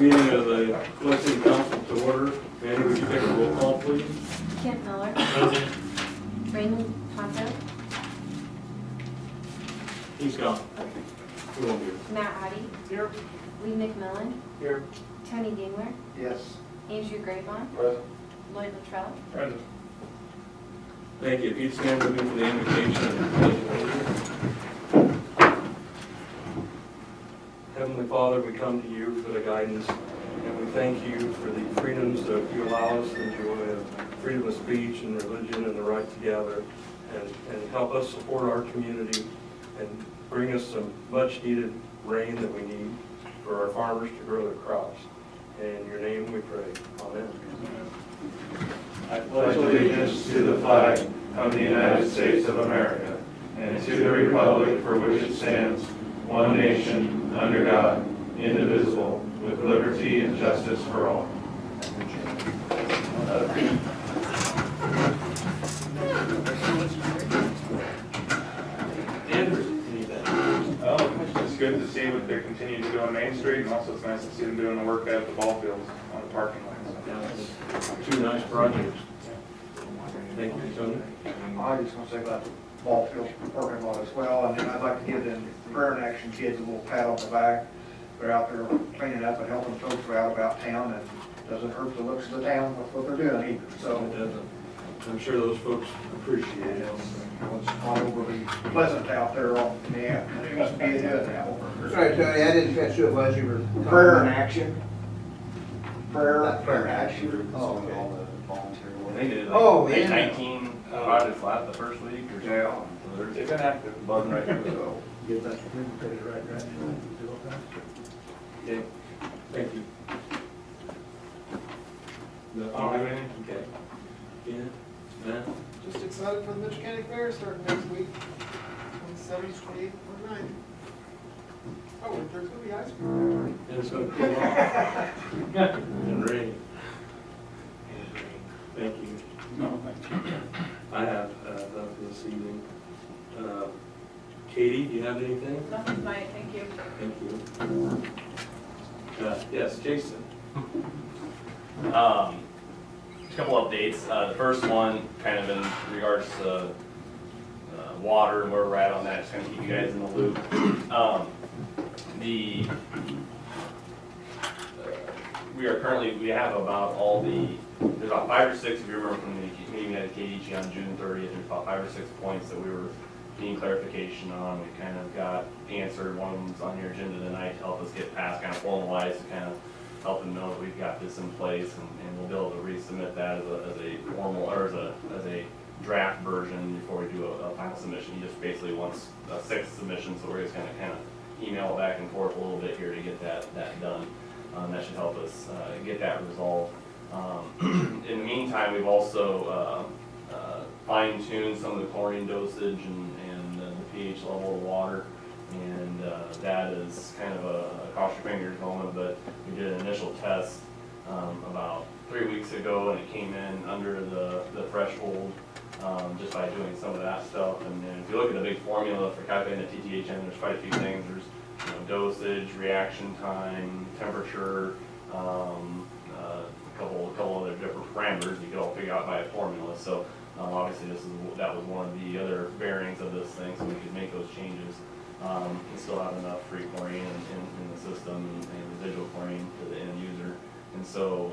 Meeting of the Flood City Council to order. Manny, would you take a roll call, please? Kent Miller. Present. Raymond Tonto. He's gone. Who will be? Matt Addy. Here. Lee McMillan. Here. Tony Dingler. Yes. Andrew Graybon. Present. Lloyd Luttrell. Present. Thank you. If you'd stand with me for the invocation and the pledge of allegiance. Heavenly Father, we come to you for the guidance, and we thank you for the freedoms that you allow us to enjoy, of freedom of speech and religion and the right to gather, and help us support our community and bring us some much needed rain that we need for our farmers to grow their crops. In your name we pray. Amen. I pledge allegiance to the flag of the United States of America and to the republic for which it stands, one nation, under God, indivisible, with liberty and justice for all. Andrew, anything? It's good to see what they're continuing to do on Main Street, and also it's nice to see them doing the work at the ball fields on the parking lots. Two nice projects. Thank you, Tony. I just want to say about the ball field parking lot as well, and then I'd like to give them Prayer in Action kids a little pat on the back. They're out there cleaning up and helping folks out about town, and it doesn't hurt the looks of the town with what they're doing either. So I'm sure those folks appreciate it. It's not overly pleasant out there on the end. It must be good now. Sorry, Tony, I didn't catch who it was you were. Prayer in Action. Prayer in Action. Oh, okay. All the volunteer work. They did Oh, like yeah. 19 projects last the first week or so. Yeah. So They've been active. buzzing right through. So, Get that certificate right now. Okay, thank you. Nothing? Okay. Yeah, Matt? Just excited for the Mitchell County Fair starting next week, 27th, 28th, 29th. Oh, and there's gonna be ice cream. And it's gonna cool off. And rain. Thank you. No, thank you. I have nothing this evening. Katie, do you have anything? Nothing tonight, thank you. Thank you. Yes, Jason. Just a couple updates. The first one, kind of in regards to water and where we're at on that, just kind of keep you guys in the loop. We have about there's about 5 or 6, if you remember from the meeting at KDG on June 30th, there's about 5 or 6 points that we were needing clarification on. We kind of got answered. One of them's on your agenda tonight to help us get past, kind of formalized, to kind of help them know that we've got this in place, and we'll be able to resubmit that as a formal, or as a draft version before we do a final submission. He just basically wants a 6th submission, so we're just gonna kind of email it back and forth a little bit here to get that done. That should help us get that resolved. In the meantime, we've also fine-tuned some of the chlorine dosage and the pH level of water, and that is kind of a cross your fingers moment, but we did an initial test about 3 weeks ago, and it came in under the threshold just by doing some of that stuff. And then if you look at the big formula for calculating the TTHN, there's quite a few things. There's dosage, reaction time, temperature, a couple other different parameters you could all figure out by a formula. So obviously that was one of the other bearings of this thing, so we could make those changes and still have enough free chlorine in the system and residual chlorine to the end user. And so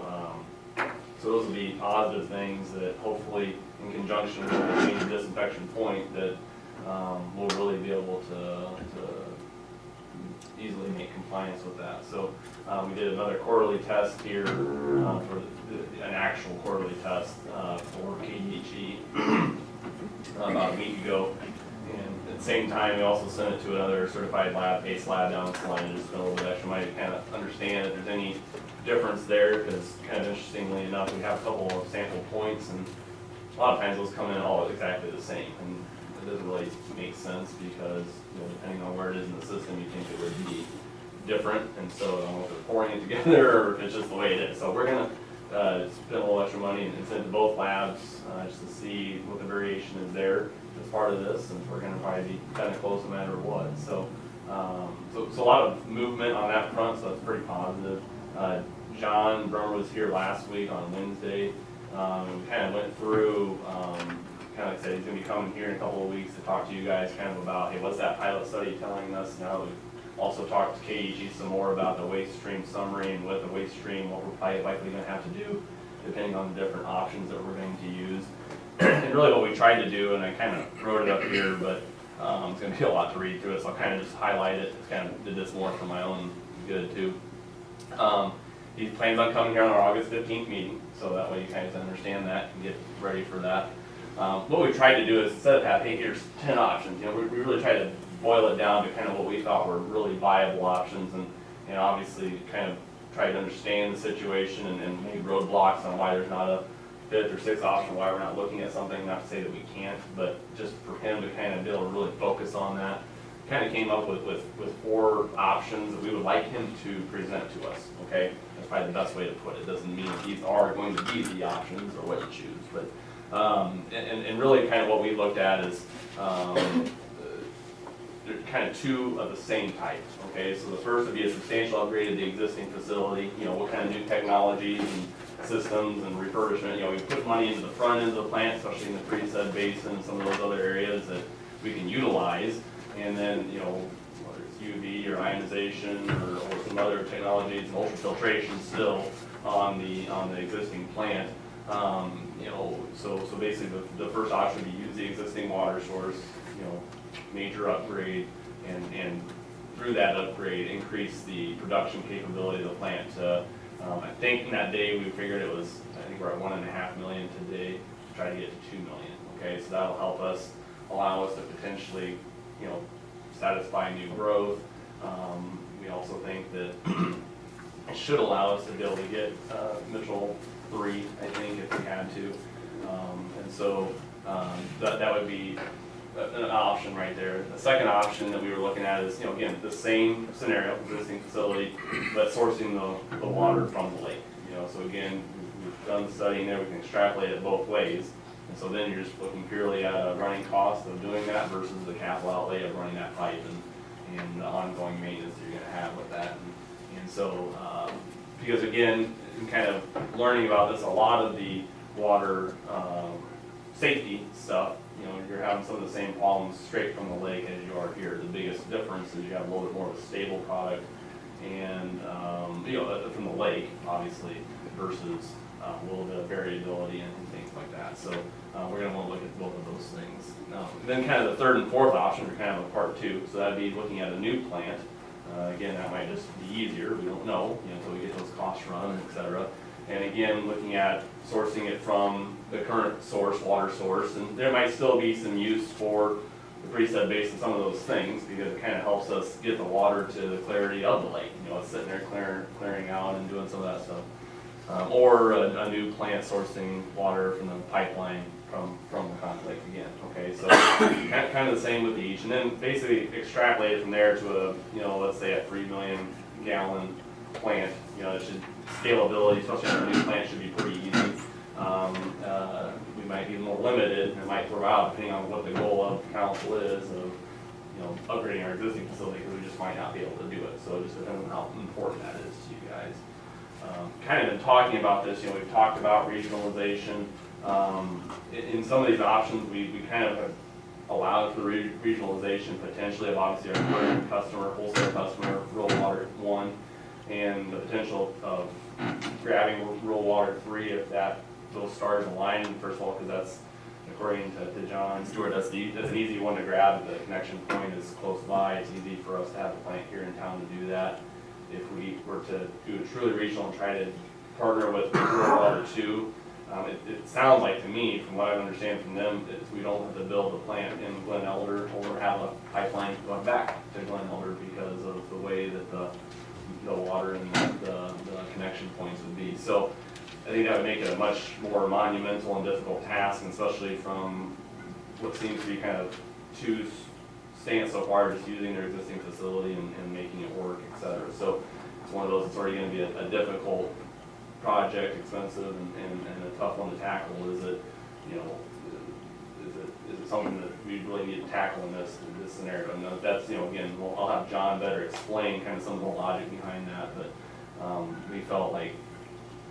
those will be positive things that hopefully, in conjunction with the change of disinfection point, that we'll really be able to easily make compliance with that. So we did another quarterly test here for an actual quarterly test for KDHE about a week ago. And at the same time, we also sent it to another certified lab, ACE lab down in Salina, just spent a little bit extra money to kind of understand if there's any difference there, because kind of interestingly enough, we have a couple of sample points, and a lot of times those come in all exactly the same. And it doesn't really make sense because, depending on where it is in the system, you think it would be different. And so I don't know if they're pouring it together or if it's just the way it is. So we're going to spend a little extra money and send it to both labs just to see what the variation is there as part of this. And we're going to probably be kind of close no matter what. So So a lot of movement on that front, so that's pretty positive. John Brummer was here last week on Wednesday, and we kind of went through, kind of like I said, he's gonna be coming here in a couple of weeks to talk to you guys kind of about, hey, what's that pilot study telling us now? We've also talked to KEG some more about the waste stream summary and with the waste stream, what we're probably likely gonna have to do, depending on the different options that we're going to use. And really what we tried to do, and I kind of wrote it up here, but it's going to be a lot to read through it, so I'll kind of just highlight it. Kind of did this more for my own good too. He plans on coming here on our August 15th meeting, so that way you kind of understand that and get ready for that. What we tried to do is instead of having, hey, here's 10 options, we really tried to boil it down to kind of what we thought were really viable options, and obviously kind of tried to understand the situation and maybe roadblocks on why there's not a fifth or sixth option, why we're not looking at something, not to say that we can't, but just for him to kind of be able to really focus on that. Kind of came up with 4 options that we would like him to present to us, okay? That's probably the best way to put it. Doesn't mean that these are going to be the options or what you choose, but, and really kind of what we looked at is, kind of 2 of the same type, okay? So the first would be a substantial upgrade of the existing facility, what kind of new technologies and systems and refurbishment, we put money into the front end of the plant, especially in the pre-sed basin and some of those other areas that we can utilize, and then, whether it's UV or ionization or some other technologies, and ultrafiltration still on the existing plant. So basically the first option would be use the existing water source, major upgrade, and through that upgrade, increase the production capability of the plant to, I think in that day, we figured it was, I think we're at 1.5 million today, to try to get to 2 million, okay? So that'll help us, allow us to potentially, satisfy new growth. We also think that it should allow us to be able to get, Mitchell 3, I think, if we had to. And so, that would be an option right there. The second option that we were looking at is, again, the same scenario, existing facility, but sourcing the water from the lake. So again, we've done the study there, we can extrapolate it both ways. And so then you're just looking purely at a running cost of doing that versus the capital outlay of running that pipe and the ongoing maintenance that you're gonna have with that. And so, because again, in kind of learning about this, a lot of the water safety stuff, you're having some of the same problems straight from the lake as you are here. The biggest difference is you have a little bit more of a stable product and, from the lake, obviously, versus a little bit of variability and things like that. So we're going to want to look at both of those things. Then kind of the third and fourth option are kind of a part 2. So that'd be looking at a new plant. Again, that might just be easier. We don't know, until we get those costs run, et cetera. And again, looking at sourcing it from the current source, water source, and there might still be some use for the pre-sed basin, some of those things, because it kind of helps us get the water to the clarity of the lake. It's sitting there clearing out and doing some of that stuff. Or a new plant sourcing water from the pipeline from the Conch Lake again, okay? So kind of the same with each, and then basically extrapolate it from there to let's say a 3 million gallon plant. It should, scalability, especially on a new plant, should be pretty easy. We might be more limited, and it might throw out depending on what the goal of council is of, upgrading our existing facility, because we just might not be able to do it. So it just depends on how important that is to you guys. Kind of been talking about this, we've talked about regionalization. In some of these options, we kind of have allowed for regionalization potentially of obviously our current customer, wholesale customer, rural water 1, and the potential of grabbing rural water 3 if those stars align. First of all, because that's, according to John Stewart, that's an easy one to grab. The connection point is close by. It's easy for us to have a plant here in town to do that. If we were to do it truly regional and try to partner with rural water 2, it sounds like to me, from what I understand from them, is we don't have to build a plant in Glen Elder or have a pipeline going back to Glen Elder because of the way that the water and the connection points would be. So I think that would make it a much more monumental and difficult task, and especially from what seems to be kind of 2 stance so far, just using their existing facility and making it work, et cetera. So it's one of those that's already going to be a difficult project, expensive, and a tough one to tackle. Is it something that we really need to tackle in this scenario. And that's, again, I'll have John better explain kind of some of the logic behind that, but we felt like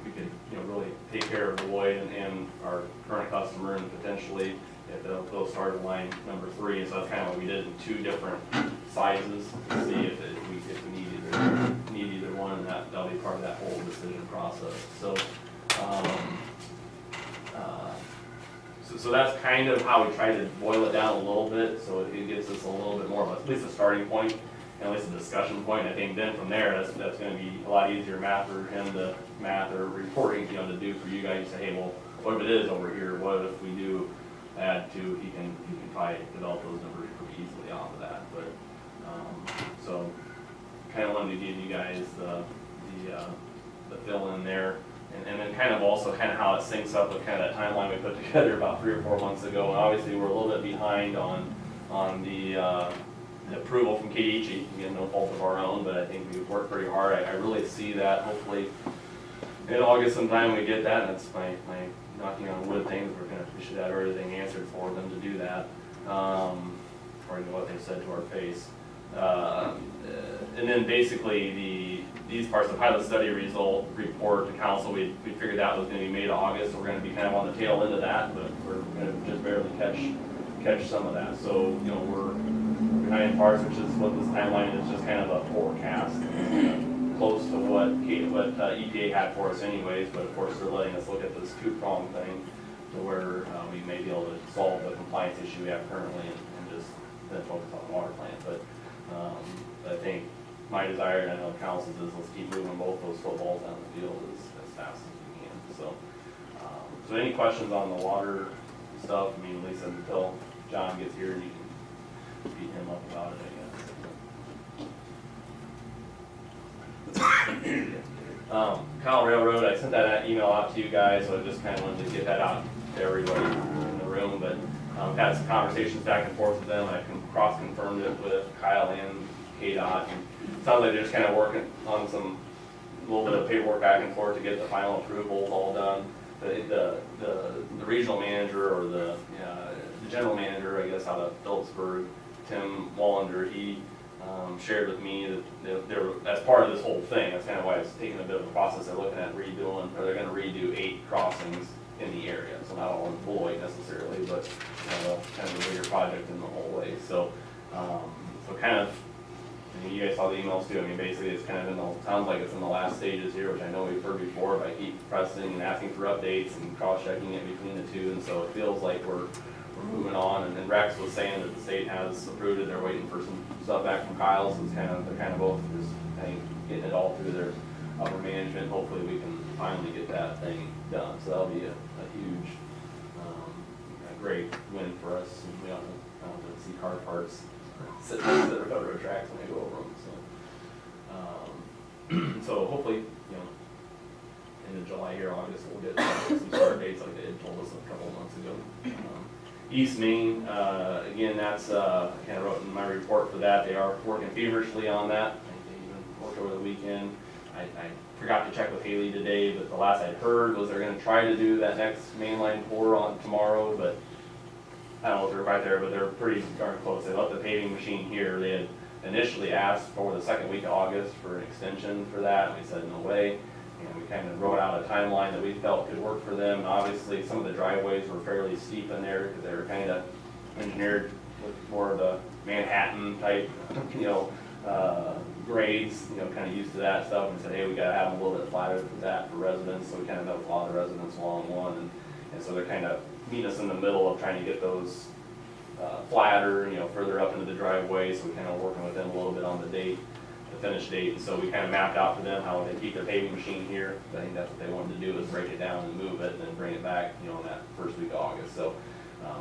we could, really take care of Lloyd and our current customer and potentially if they'll start at line number 3. So that's kind of what we did in 2 different sizes to see if we need either one, and that'll be part of that whole decision process. So that's kind of how we try to boil it down a little bit, so it gives us a little bit more of at least a starting point, and at least a discussion point. I think then from there, that's going to be a lot easier math for him to or reporting, to do for you guys. To say, hey, well, what if it is over here? What if we do add 2? He can probably develop those numbers pretty easily off of that. But so kind of wanted to give you guys the fill in there. And then kind of also kind of how it syncs up with kind of that timeline we put together about 3 or 4 months ago. And obviously we're a little bit behind on the approval from KDHE, again, no fault of our own, but I think we've worked pretty hard. I really see that hopefully in August sometime we get that, and that's my knocking on wood things. We should have everything answered for them to do that, according to what they said to our face. And then basically these parts, the pilot study report to council, we figured that was going to be made August. So we're going to be kind of on the tail end of that, but we're going to just barely catch some of that. So we're behind parts, which is what this timeline is, just kind of a forecast, close to what EPA had for us anyways. But of course they're letting us look at this 2-prong thing to where we may be able to solve the compliance issue we have currently and just then focus on the water plant. But I think my desire, and I know council's, is let's keep moving both those footballs down the field as fast as we can. So any questions on the water stuff? I mean, Lisa, until John gets here, and you can beat him up about it, I guess. Kyle Railroad, I sent that email out to you guys, so I just kind of wanted to get that out to everybody in the room. But had some conversations back and forth with them. I cross-confirmed it with Kyle and KDOT. It sounds like they're just kind of working on a little bit of paperwork back and forth to get the final approvals all done. The regional manager, or the general manager, I guess, out of Phillipsburg, Tim Wallander, he shared with me that they're as part of this whole thing. That's kind of why it's taking a bit of a process. They're looking at redoing, or they're going to redo 8 crossings in the area. So not all in Beloit necessarily, but kind of a bigger project in the whole way. So kind of, you guys saw the emails too. I mean, basically it's kind of sounds like it's in the last stages here, which I know we've heard before, but I keep pressing and asking for updates and cross-checking it between the 2, and so it feels like we're moving on. And then Rex was saying that the state has approved it. They're waiting for some stuff back from Kyle, so they're kind of both just getting it all through their upper management. Hopefully we can finally get that thing done. So that'll be a huge, a great win for us. And we don't have to see car parts sitting next to the railroad tracks when they go over them. So hopefully, end of July here, August, we'll get some start dates like they had told us a couple of months ago. East Main, again, that's, I kind of wrote in my report for that. They are working feverishly on that. They even worked over the weekend. I forgot to check with Haley today, but the last I'd heard was they're going to try to do that next mainline pour on tomorrow, but I don't know if they're right there, but they're pretty darn close. They left the paving machine here. They had initially asked for the 2nd week of August for an extension for that, and we said no way. And we kind of wrote out a timeline that we felt could work for them. And obviously, some of the driveways were fairly steep in there because they were kind of engineered with more of the Manhattan type, grades, kind of used to that stuff. And said, hey, we got to have them a little bit flatter for that for residents. So we kind of met with a lot of residents along one, and so they're kind of meeting us in the middle of trying to get those flatter, further up into the driveway. So we're kind of working with them a little bit on the date. The finish date, and so we kind of mapped out for them how they keep their paving machine here. I think that's what they wanted to do, is break it down and move it and then bring it back, in that 1st week of August. So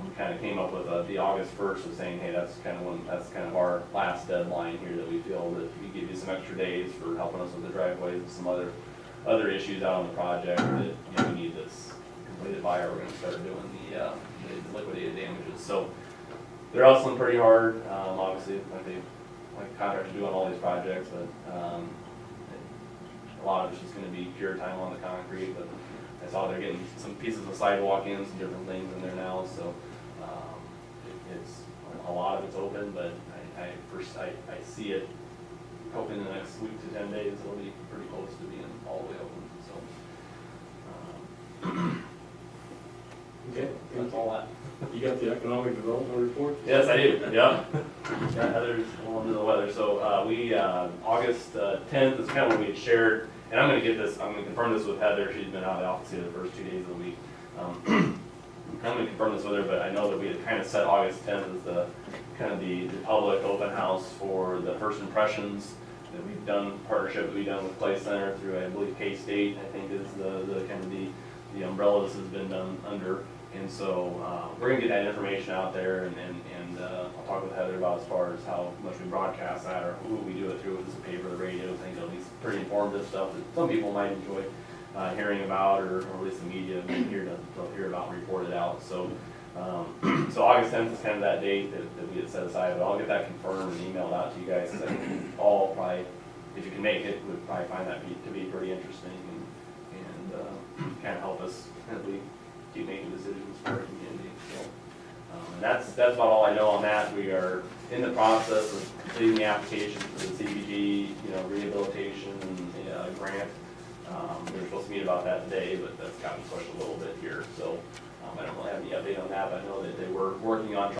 we kind of came up with the August 1st of saying, hey, that's kind of our last deadline here, that we feel that we give you some extra days for helping us with the driveways and some other issues out on the project that we need this completed by, or we're going to start doing the liquidated damages. So they're hustling pretty hard, obviously, like contractors do on all these projects, but a lot of it's just going to be pure time on the concrete. But I saw they're getting some pieces of sidewalk in, some different things in there now, so it's, a lot of it's open, but I see it, hoping the next week to 10 days, it'll be pretty close to being all the way open, so. Okay. That's all that. You got the economic development report? Yes, I do, yeah. Yeah, Heather's under the weather, so, August 10th is kind of what we had shared, and I'm gonna confirm this with Heather, she's been out of the office here the first 2 days of the week. I'm gonna confirm this with her, but I know that we had kind of set August 10th as the, kind of the public open house for the First Impressions that we've done, partnership that we've done with Play Center through, I believe, K-State, I think is the kind of the umbrella this has been done under. And so, we're gonna get that information out there, and I'll talk with Heather about as far as how much we broadcast that, or who we do it through, if it's the paper, the radio. I think it'll be pretty informative stuff that some people might enjoy hearing about, or at least the media they'll hear about and report it out. So, so August 10th is kind of that date that we had set aside, but I'll get that confirmed and emailed out to you guys. I think all probably, if you can make it, would probably find that to be pretty interesting, and kind of help us as we keep making decisions for our community. So, and that's about all I know on that. We are in the process of completing the application for the CBG, rehabilitation grant. We were supposed to meet about that today, but that's gotten pushed a little bit here. So I don't really have any update on that, but I know that they were working on